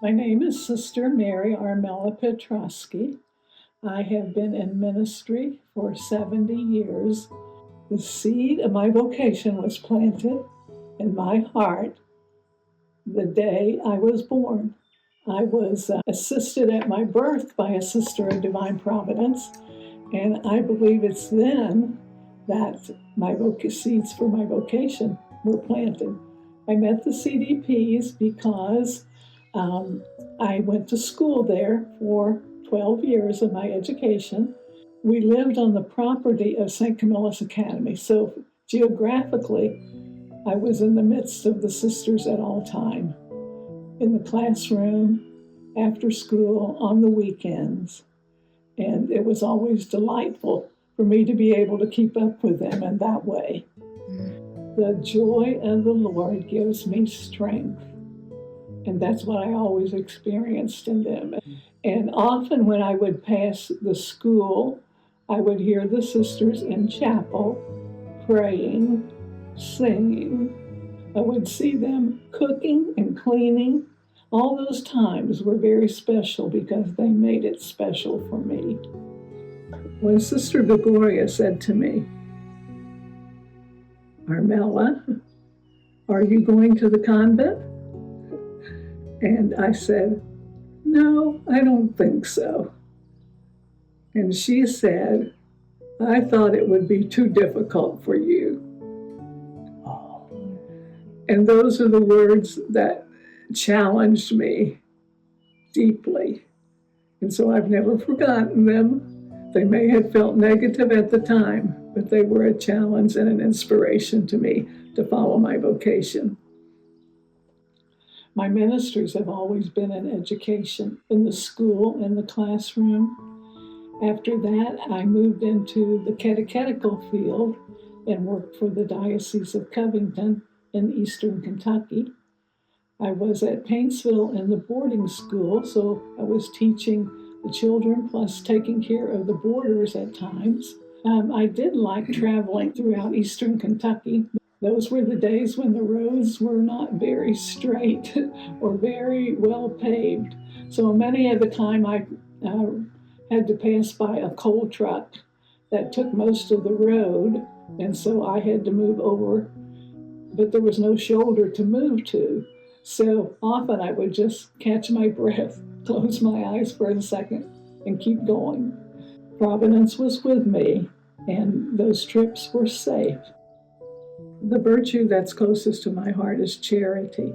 My name is Sister Mary Armella Petrosky. I have been in ministry for 70 years. The seed of my vocation was planted in my heart the day I was born. I was assisted at my birth by a sister of divine providence, and I believe it's then that my seeds for my vocation were planted. I met the CDPs because I went to school there for 12 years of my education. We lived on the property of St. Camillus Academy, so geographically, I was in the midst of the sisters at all time, in the classroom, after school, on the weekends. And it was always delightful for me to be able to keep up with them in that way. The joy of the Lord gives me strength. And that's what I always experienced in them. And often when I would pass the school, I would hear the sisters in chapel praying, singing. I would see them cooking and cleaning. All those times were very special because they made it special for me. When Sister Gregoria said to me, Armella, are you going to the convent? And I said, no, I don't think so. And she said, I thought it would be too difficult for you. And those are the words that challenged me deeply. And so I've never forgotten them. They may have felt negative at the time, but they were a challenge and an inspiration to me to follow my vocation. My ministries have always been in education, in the school, in the classroom. After that, I moved into the catechetical field and worked for the Diocese of Covington in eastern Kentucky. I was at Paintsville in the boarding school, so I was teaching the children plus taking care of the boarders at times. I did like traveling throughout eastern Kentucky. Those were the days when the roads were not very straight or very well paved. So many of the time I had to pass by a coal truck that took most of the road, and so I had to move over, but there was no shoulder to move to. So often I would just catch my breath, close my eyes for a second, and keep going. Providence was with me, and those trips were safe. The virtue that's closest to my heart is charity.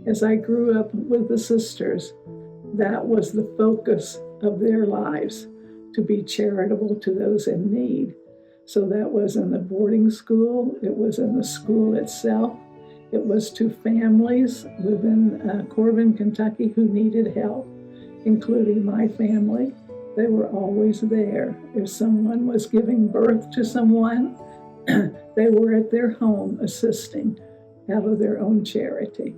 As I grew up with the sisters, that was the focus of their lives, to be charitable to those in need. So that was in the boarding school, it was in the school itself, it was to families within Corbin, Kentucky who needed help, including my family. They were always there. If someone was giving birth to someone, they were at their home assisting out of their own charity.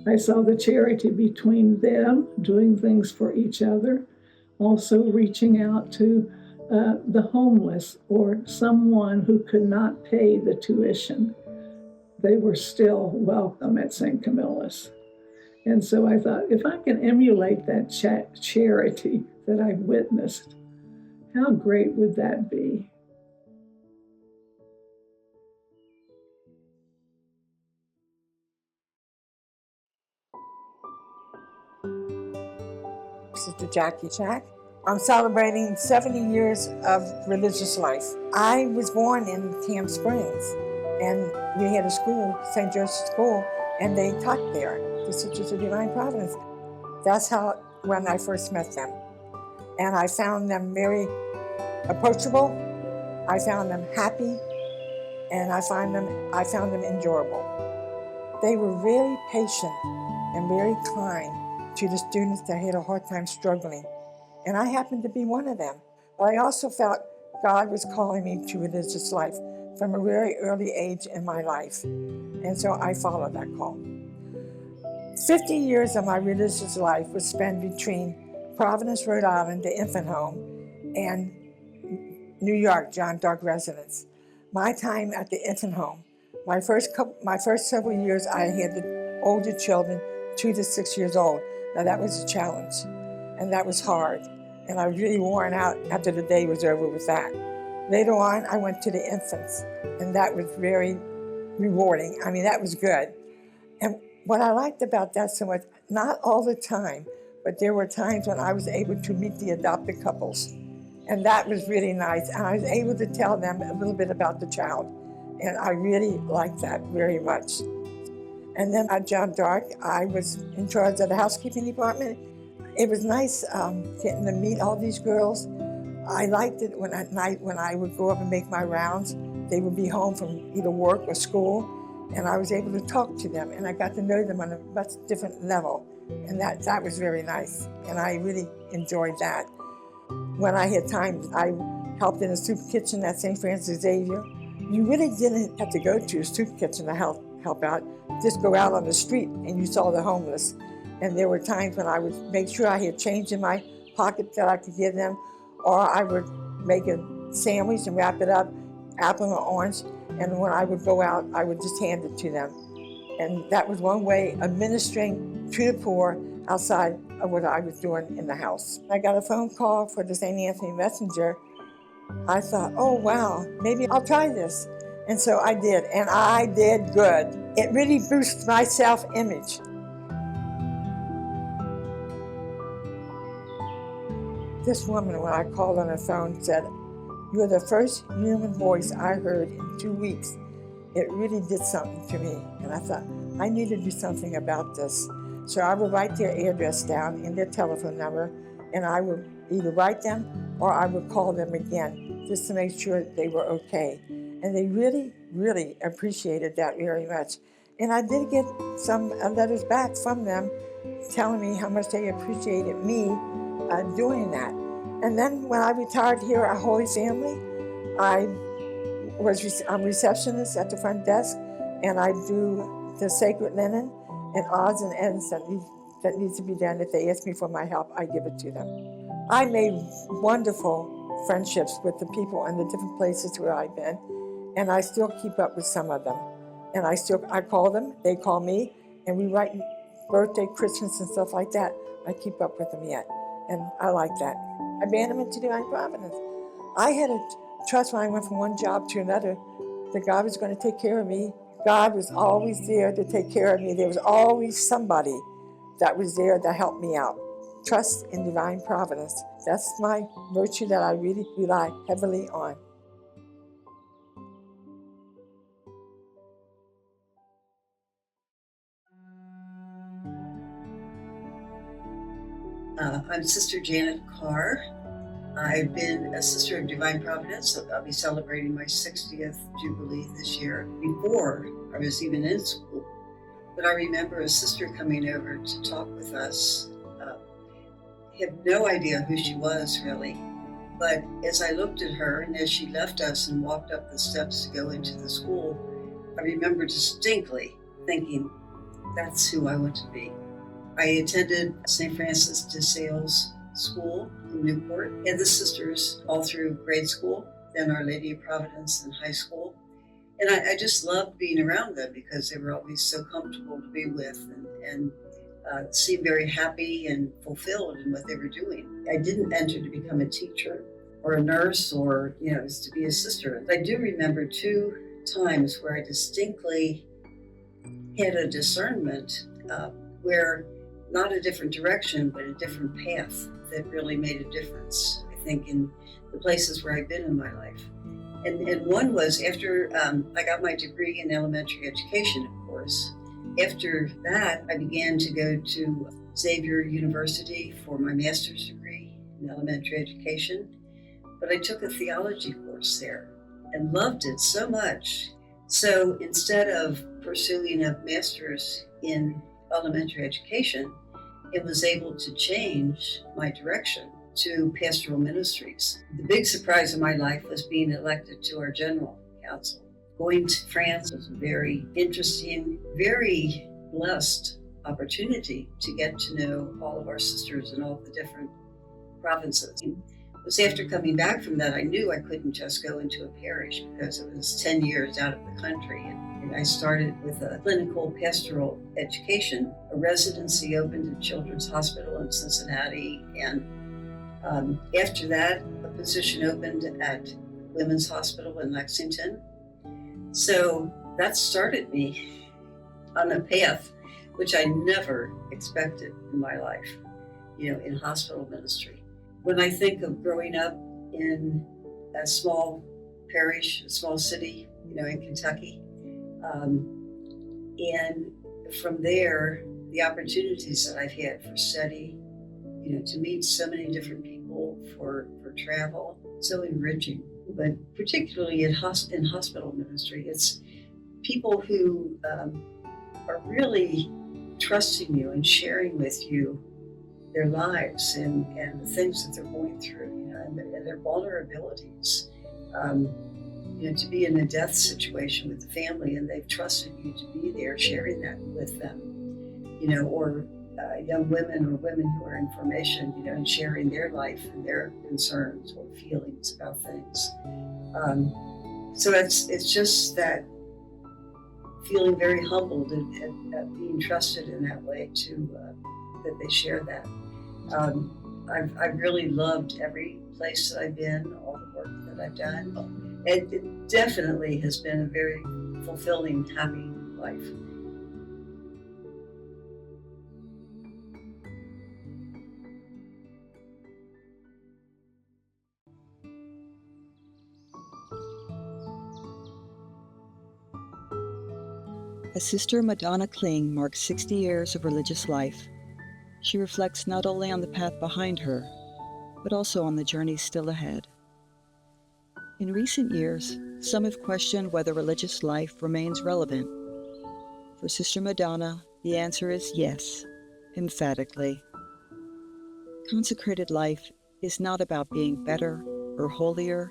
I saw the charity between them, doing things for each other, also reaching out to the homeless or someone who could not pay the tuition. They were still welcome at St. Camillus. And so I thought, if I can emulate that charity that I've witnessed, how great would that be? Sister Jackie Jack. I'm celebrating 70 years of religious life. I was born in Tam Springs, and we had a school, St. Joseph's School, and they taught there, the Sisters of Divine Providence. That's how, when I first met them. And I found them very approachable, I found them happy, and I found them enjoyable. They were very patient and very kind to the students that had a hard time struggling. And I happened to be one of them. But I also felt God was calling me to religious life from a very early age in my life. And so I followed that call. 50 years of my religious life was spent between Providence, Rhode Island, the infant home, and New York, John Dark residence. My time at the infant home, my first several years, I had the older children, 2 to 6 years old. Now that was a challenge, and that was hard, and I was really worn out after the day was over with that. Later on, I went to the infants, and that was very rewarding. I mean, that was good. And what I liked about that so much, not all the time, but there were times when I was able to meet the adopted couples. And that was really nice. And I was able to tell them a little bit about the child. And I really liked that very much. And then at John Dark, I was in charge of the housekeeping department. It was nice getting to meet all these girls. I liked it when at night when I would go up and make my rounds. They would be home from either work or school, and I was able to talk to them, and I got to know them on a much different level. And that was very nice, and I really enjoyed that. When I had time, I helped in a soup kitchen at St. Francis Xavier. You really didn't have to go to a soup kitchen to help out. Just go out on the street and you saw the homeless. And there were times when I would make sure I had change in my pocket that I could give them, or I would make a sandwich and wrap it up, apple or orange, and when I would go out, I would just hand it to them. And that was one way of ministering to the poor outside of what I was doing in the house. I got a phone call for the St. Anthony Messenger. I thought, oh wow, maybe I'll try this. And so I did, and I did good. It really boosted my self-image. This woman, when I called on the phone, said, "You're the first human voice I heard in 2 weeks." It really did something to me. And I thought, I need to do something about this. So I would write their address down and their telephone number, and I would either write them or I would call them again just to make sure they were okay. And they really, really appreciated that very much. And I did get some letters back from them telling me how much they appreciated me doing that. And then when I retired here at Holy Family, I'm receptionist at the front desk, and I do the sacred linen and odds and ends that needs to be done. If they ask me for my help, I give it to them. I made wonderful friendships with the people in the different places where I've been, and I still keep up with some of them. And I call them, they call me, and we write birthday, Christmas, and stuff like that. I keep up with them yet, and I like that. Abandonment to divine providence. I had a trust when I went from one job to another that God was going to take care of me. God was always there to take care of me. There was always somebody that was there to help me out. Trust in divine providence. That's my virtue that I really rely heavily on. I'm Sister Janet Carr. I've been a Sister of Divine Providence, so I'll be celebrating my 60th Jubilee this year. Before I was even in school, but I remember a sister coming over to talk with us. I have no idea who she was really, but as I looked at her and as she left us and walked up the steps to go into the school, I remember distinctly thinking, that's who I want to be. I attended St. Francis de Sales School in Newport, and the sisters all through grade school, then Our Lady of Providence in high school. And I just loved being around them because they were always so comfortable to be with and seemed very happy and fulfilled in what they were doing. I didn't enter to become a teacher or a nurse or, to be a sister. I do remember 2 times where I distinctly had a discernment where not a different direction, but a different path that really made a difference, I think, in the places where I've been in my life. And one was after I got my degree in elementary education, of course. After that, I began to go to Xavier University for my master's degree in elementary education. But I took a theology course there and loved it so much. So instead of pursuing a master's in elementary education, it was able to change my direction to pastoral ministries. The big surprise of my life was being elected to our general council. Going to France was a very interesting, very blessed opportunity to get to know all of our sisters in all the different provinces. It was after coming back from that, I knew I couldn't just go into a parish because it was 10 years out of the country. And I started with a clinical pastoral education. A residency opened at Children's Hospital in Cincinnati, and after that, a position opened at Women's Hospital in Lexington. So that started me on a path which I never expected in my life, in hospital ministry. When I think of growing up in a small parish, a small city, in Kentucky, and from there, the opportunities that I've had for study, to meet so many different people, for travel, so enriching. But particularly in hospital ministry, it's people who are really trusting you and sharing with you their lives and the things that they're going through, and their vulnerabilities. To be in a death situation with the family and they've trusted you to be there, sharing that with them, or young women or women who are in formation, and sharing their life and their concerns or feelings about things. So it's just that feeling very humbled at being trusted in that way that they share that. I've really loved every place that I've been, all the work that I've done. It definitely has been a very fulfilling, happy life. As Sister Madonna Kling marks 60 years of religious life, she reflects not only on the path behind her, but also on the journey still ahead. In recent years, some have questioned whether religious life remains relevant. For Sister Madonna, the answer is yes, emphatically. Consecrated life is not about being better or holier,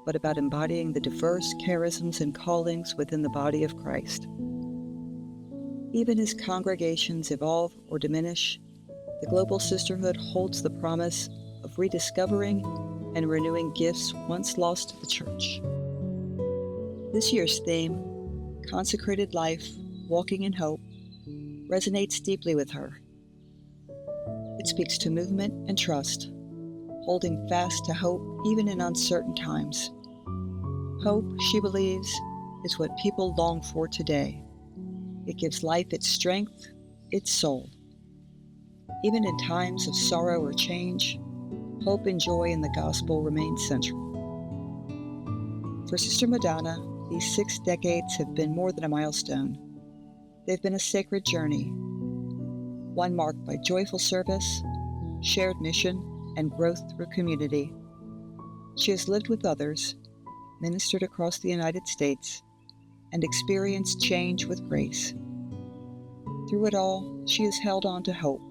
but about embodying the diverse charisms and callings within the body of Christ. Even as congregations evolve or diminish, the global sisterhood holds the promise of rediscovering and renewing gifts once lost to the Church. This year's theme, Consecrated Life, Walking in Hope, resonates deeply with her. It speaks to movement and trust, holding fast to hope even in uncertain times. Hope, she believes, is what people long for today. It gives life its strength, its soul. Even in times of sorrow or change, hope and joy in the gospel remain central. For Sister Madonna, these 6 decades have been more than a milestone. They've been a sacred journey, one marked by joyful service, shared mission, and growth through community. She has lived with others, ministered across the United States, and experienced change with grace. Through it all, she has held on to hope,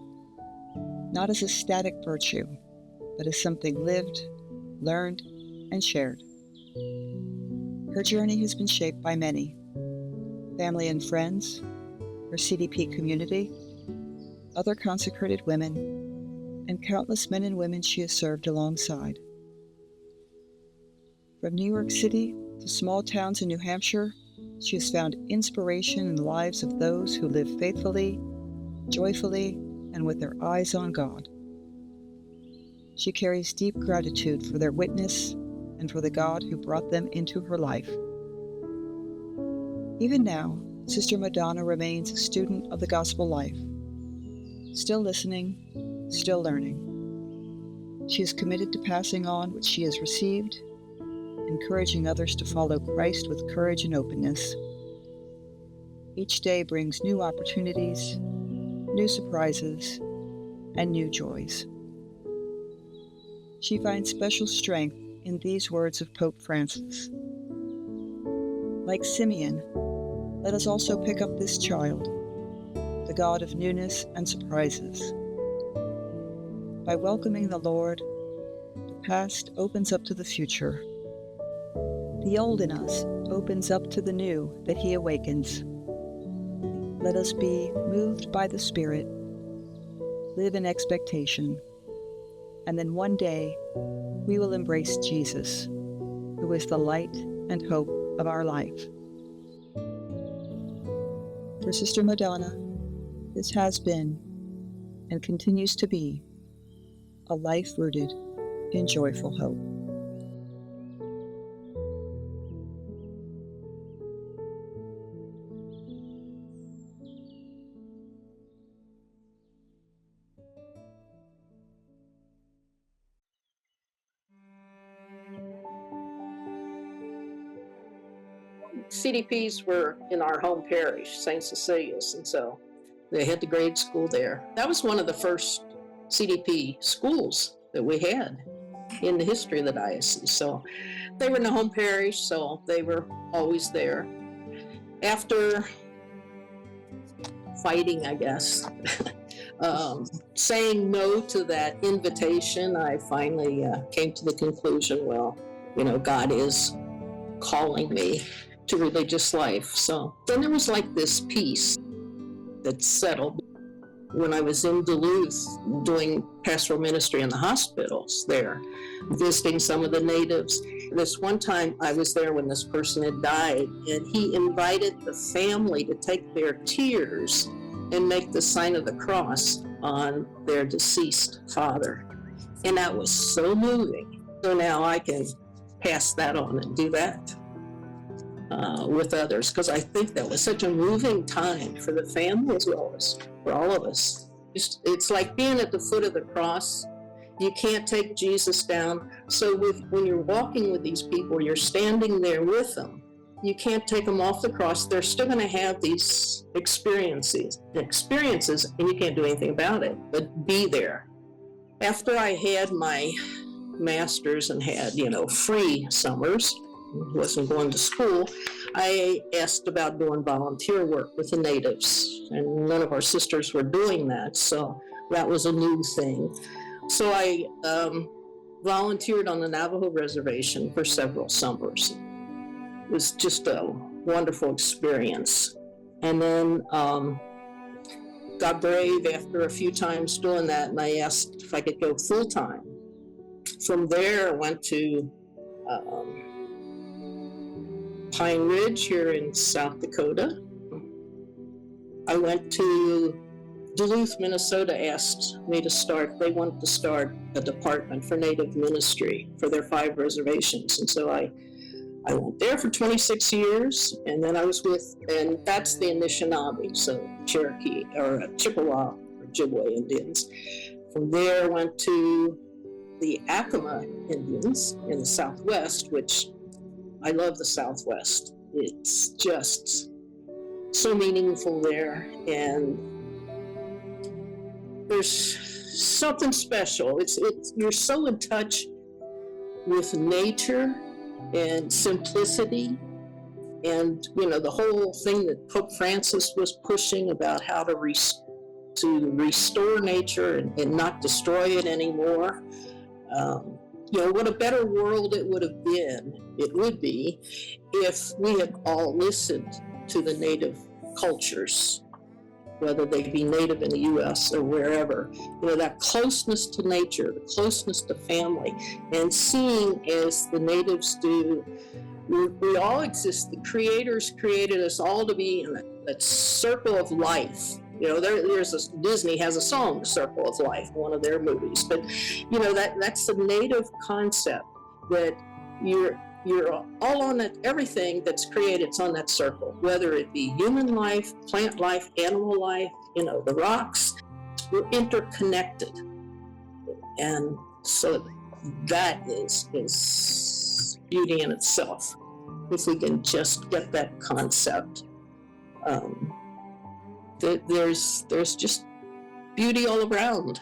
not as a static virtue, but as something lived, learned, and shared. Her journey has been shaped by many: family and friends, her CDP community, other consecrated women, and countless men and women she has served alongside. From New York City to small towns in New Hampshire, she has found inspiration in the lives of those who live faithfully, joyfully, and with their eyes on God. She carries deep gratitude for their witness and for the God who brought them into her life. Even now, Sister Madonna remains a student of the gospel life, still listening, still learning. She is committed to passing on what she has received, encouraging others to follow Christ with courage and openness. Each day brings new opportunities, new surprises, and new joys. She finds special strength in these words of Pope Francis. Like Simeon, let us also pick up this child, the God of newness and surprises. By welcoming the Lord, the past opens up to the future. The old in us opens up to the new that He awakens. Let us be moved by the Spirit, live in expectation, and then one day we will embrace Jesus, who is the light and hope of our life. For Sister Madonna, this has been and continues to be a life rooted in joyful hope. CDPs were in our home parish, St. Cecilia's, and so they had the grade school there. That was one of the first CDP schools that we had in the history of the diocese. So they were in the home parish, so they were always there. After fighting, I guess, saying no to that invitation, I finally came to the conclusion, well, God is calling me to religious life. So then there was like this peace that settled. When I was in Duluth doing pastoral ministry in the hospitals there, visiting some of the natives. This one time I was there when this person had died, and he invited the family to take their tears and make the sign of the cross on their deceased father. And that was so moving. So now I can pass that on and do that with others, because I think that was such a moving time for the family as well as for all of us. It's like being at the foot of the cross. You can't take Jesus down. So when you're walking with these people, you're standing there with them. You can't take them off the cross. They're still going to have these experiences, and you can't do anything about it, but be there. After I had my master's and had, free summers, wasn't going to school, I asked about doing volunteer work with the natives, and none of our sisters were doing that, so that was a new thing. So I volunteered on the Navajo reservation for several summers. It was just a wonderful experience. And then got brave after a few times doing that, and I asked if I could go full-time. From there, I went to Pine Ridge here in South Dakota. I went to Duluth, Minnesota, asked me to start. They wanted to start a department for Native ministry for their 5 reservations. And so I went there for 26 years, and then I was and that's the Anishinaabe, so Cherokee or Chippewa or Ojibwe Indians. From there, I went to the Acoma Indians in the Southwest, which I love the Southwest. It's just so meaningful there, and there's something special. You're so in touch with nature and simplicity, and the whole thing that Pope Francis was pushing about how to restore nature and not destroy it anymore. What a better world it would be if we had all listened to the native cultures, whether they be native in the U.S. or wherever. That closeness to nature, the closeness to family, and seeing as the natives do, we all exist. The creators created us all to be in that circle of life. Disney has a song, The Circle of Life, one of their movies. But, that's the native concept, that you're all on it. Everything that's created, it's on that circle, whether it be human life, plant life, animal life, the rocks. We're interconnected. And so that is beauty in itself, if we can just get that concept. There's just beauty all around.